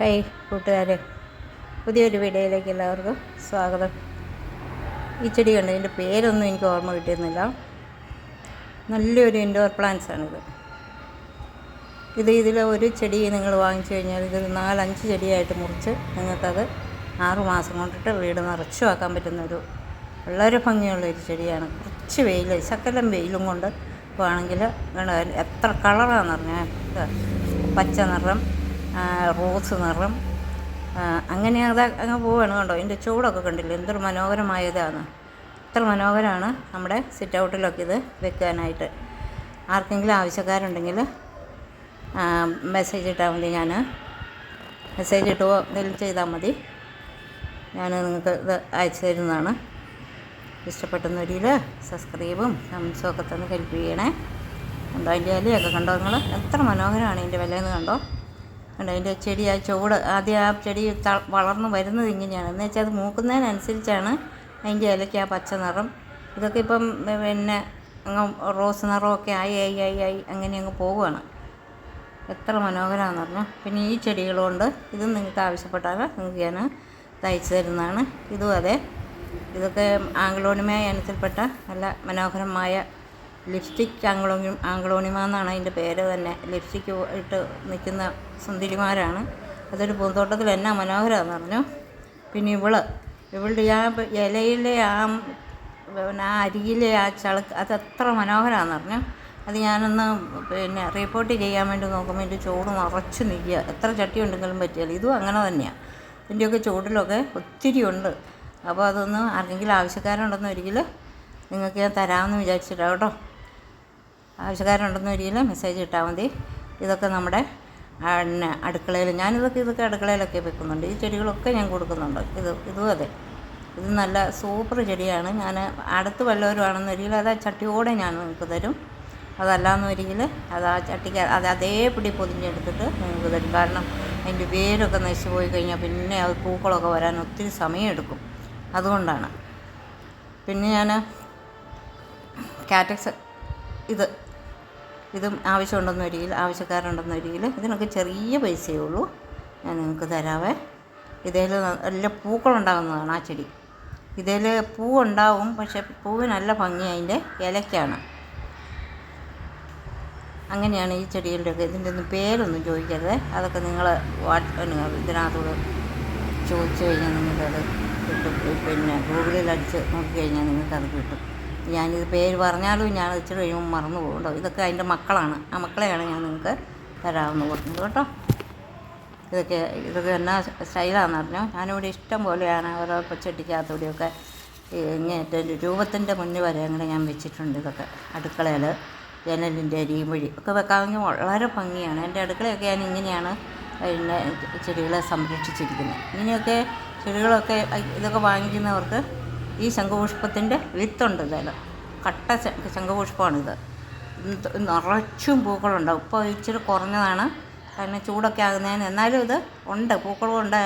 Hi കൂട്ടുകാരെ, പുതിയൊരു വീഡിയോയിലേക്ക് എല്ലാവർക്കും സ്വാഗതം. ഈ ചെടി കണ്ട് ഇതിൻ്റെ പേരൊന്നും എനിക്ക് ഓർമ്മ കിട്ടുന്നില്ല. നല്ലൊരു ഇൻഡോർ പ്ലാന്റ്സ് ആണിത്. ഇതിലെ ഒരു ചെടി നിങ്ങൾ വാങ്ങിച്ചു കഴിഞ്ഞാൽ ഇത് 4-5 ചെടിയായിട്ട് മുറിച്ച് നിങ്ങൾക്കത് 6 മാസം കൊണ്ടിട്ട് വീട് നിറച്ചു ആക്കാൻ പറ്റുന്നൊരു വളരെ ഭംഗിയുള്ളൊരു ചെടിയാണ്. കുറച്ച് വെയിൽ, ശകലം വെയിലും കൊണ്ട് ആണെങ്കിൽ എത്ര കളറാണെന്ന് പറഞ്ഞാൽ പച്ച നിറം, റോസ് നിറം, അങ്ങനെ അങ്ങ് പോവുകയാണ്. കണ്ടോ, ഇതിൻ്റെ ചൂടൊക്കെ കണ്ടില്ലേ, എന്തൊരു മനോഹരമായതാണ്. എത്ര മനോഹരമാണ് നമ്മുടെ സിറ്റ് ഔട്ടിലൊക്കെ ഇത് വെക്കാനായിട്ട്. ആർക്കെങ്കിലും ആവശ്യക്കാരുണ്ടെങ്കിൽ മെസ്സേജ് ഇട്ടാൽ മതി. ഞാൻ മെസ്സേജ് ഇട്ടുകയോ എന്തെങ്കിലും ചെയ്താൽ മതി, ഞാൻ നിങ്ങൾക്ക് ഇത് അയച്ചു തരുന്നതാണ്. ഇഷ്ടപ്പെട്ടെന്നൊരിയിൽ സബ്സ്ക്രൈബും കമൻസും ഒക്കെ തന്ന് ഹെൽപ്പ് ചെയ്യണേ. കണ്ടോ, അതിൻ്റെ ഇലയൊക്കെ കണ്ടോ നിങ്ങൾ, എത്ര മനോഹരമാണ് ഇതിൻ്റെ വിലയെന്ന് കണ്ടോ. കണ്ടോ അതിൻ്റെ ചെടി, ആ ചുവട് ആദ്യം ആ ചെടി വളർന്നു വരുന്നത് ഇങ്ങനെയാണ്. എന്ന് വെച്ചാൽ അത് മൂക്കുന്നതിനനുസരിച്ചാണ് അതിൻ്റെ ഇലയ്ക്ക് ആ പച്ച നിറം. ഇതൊക്കെ ഇപ്പം പിന്നെ അങ്ങ് റോസ് നിറമൊക്കെ ആയി ആയി ആയി ആയി അങ്ങനെ അങ്ങ് പോവുകയാണ്. എത്ര മനോഹരമാണെന്ന് പറഞ്ഞാൽ. പിന്നെ ഈ ചെടികളുണ്ട്, ഇതും നിങ്ങൾക്ക് ആവശ്യപ്പെട്ടാൽ നിങ്ങൾക്ക് ഞാൻ തയ്ച്ചു തരുന്നതാണ്. ഇതും അതെ, ഇതൊക്കെ ആംഗ്ലോണിമ ഇനത്തിൽപ്പെട്ട നല്ല മനോഹരമായ ലിപ്സ്റ്റിക് ആംഗ്ലോണിമ എന്നാണ് അതിൻ്റെ പേര് തന്നെ. ലിപ്സ്റ്റിക്ക് ഇട്ട് നിൽക്കുന്ന സുന്ദരിമാരാണ്. അതൊരു പൂന്തോട്ടത്തിൽ എന്നാ മനോഹരമാണെന്ന് പറഞ്ഞു. പിന്നെ ഇവളുടെ ആ ഇലയിലെ പിന്നെ ആ അരിയിലെ ആ ചളുക്ക് അതെത്ര മനോഹരമാണെന്ന് പറഞ്ഞു. അത് ഞാനൊന്ന് പിന്നെ റിപ്പോർട്ട് ചെയ്യാൻ വേണ്ടി നോക്കുമ്പോൾ ഇതിൻ്റെ ചൂട് നിറച്ച് നിൽക്കുക. എത്ര ചട്ടി ഉണ്ടെങ്കിലും പറ്റിയാൽ ഇതും അങ്ങനെ തന്നെയാണ്. ഇതിൻ്റെയൊക്കെ ചൂടിലൊക്കെ ഒത്തിരി ഉണ്ട്. അപ്പോൾ അതൊന്ന് ആർക്കെങ്കിലും ആവശ്യക്കാരുണ്ടെന്ന് ഒരിക്കലും നിങ്ങൾക്ക് ഞാൻ തരാമെന്ന് വിചാരിച്ചിട്ടാണ് കേട്ടോ. ആവശ്യക്കാരുണ്ടെന്ന് ഒരിക്കലും മെസ്സേജ് ഇട്ടാൽ മതി. ഇതൊക്കെ നമ്മുടെ പിന്നെ അടുക്കളയിൽ ഇതൊക്കെ അടുക്കളയിലൊക്കെ വെക്കുന്നുണ്ട്. ഈ ചെടികളൊക്കെ ഞാൻ കൊടുക്കുന്നുണ്ട്. ഇതും അതെ, ഇത് നല്ല സൂപ്പർ ചെടിയാണ്. ഞാൻ അടുത്ത് വല്ലവരുമാണെന്ന് ഒരിക്കലും അത് ആ ചട്ടിയോടെ ഞാൻ നിങ്ങൾക്ക് തരും. അതല്ലാന്ന് ഒരിക്കൽ അത് ആ ചട്ടിക്ക് അത് അതേപടി പൊതിഞ്ഞെടുത്തിട്ട് നിങ്ങൾക്ക് തരും. കാരണം അതിൻ്റെ വേരൊക്കെ നശിച്ചു പോയി കഴിഞ്ഞാൽ പിന്നെ അത് പൂക്കളൊക്കെ വരാൻ ഒത്തിരി സമയമെടുക്കും. അതുകൊണ്ടാണ്. പിന്നെ ഞാൻ കാറ്റക്സ് ഇതും ആവശ്യക്കാരുണ്ടെന്നൊരിക്കൽ ഇതിനൊക്കെ ചെറിയ പൈസയേ ഉള്ളൂ, ഞാൻ നിങ്ങൾക്ക് തരാവേ. ഇതിൽ നല്ല പൂക്കളുണ്ടാകുന്നതാണ് ആ ചെടി. ഇതിൽ പൂവുണ്ടാവും, പക്ഷേ പൂവ് നല്ല ഭംഗി അതിൻ്റെ ഇലയ്ക്കാണ്. അങ്ങനെയാണ് ഈ ചെടികളുടെയൊക്കെ. ഇതിൻ്റെ ഒന്നും പേരൊന്നും ചോദിക്കരുത്, അതൊക്കെ നിങ്ങൾ ഇതിനകത്തോട് ചോദിച്ചു കഴിഞ്ഞാൽ നിങ്ങൾക്കത് കിട്ടും. പിന്നെ ഗൂഗിളിൽ അടിച്ച് നോക്കിക്കഴിഞ്ഞാൽ നിങ്ങൾക്കത് കിട്ടും. ഞാനിത് പേര് പറഞ്ഞാലും ഞാൻ ഇച്ചിരി കഴിയുമ്പോൾ മറന്നു പോകും കേട്ടോ. ഇതൊക്കെ അതിൻ്റെ മക്കളാണ്. ആ മക്കളെയാണ് ഞാൻ നിങ്ങൾക്ക് തരാമെന്ന് കൊടുക്കുന്നത് കേട്ടോ. ഇതൊക്കെ എന്നാ സ്റ്റൈലാണെന്ന് പറഞ്ഞാൽ ഞാനിവിടെ ഇഷ്ടം പോലെയാണ് ഓരോ ചെടിക്കകത്തൂടെയൊക്കെ ഇങ്ങനത്തെ രൂപത്തിൻ്റെ മുന്നിൽ വരെ അങ്ങനെ ഞാൻ വെച്ചിട്ടുണ്ട്. ഇതൊക്കെ അടുക്കളയിൽ ജനലിൻ്റെ അരിയും വഴി ഒക്കെ വെക്കാമെങ്കിൽ വളരെ ഭംഗിയാണ്. എൻ്റെ അടുക്കളയൊക്കെ ഞാൻ ഇങ്ങനെയാണ് പിന്നെ ചെടികളെ സംരക്ഷിച്ചിരിക്കുന്നത്. ഇങ്ങനെയൊക്കെ ചെടികളൊക്കെ ഇതൊക്കെ വാങ്ങിക്കുന്നവർക്ക് ഈ ശംഖുപുഷ്പത്തിൻ്റെ വിത്തുണ്ട്. ഇതിൽ കട്ട ശംഖുപുഷ്പമാണിത്. നിറച്ചും പൂക്കളുണ്ടാവും. ഇപ്പോൾ ഇച്ചിരി കുറഞ്ഞതാണ്, കാരണം ചൂടൊക്കെ ആകുന്നതിന്. എന്നാലും ഇത് ഉണ്ട്, പൂക്കളും ഉണ്ട്.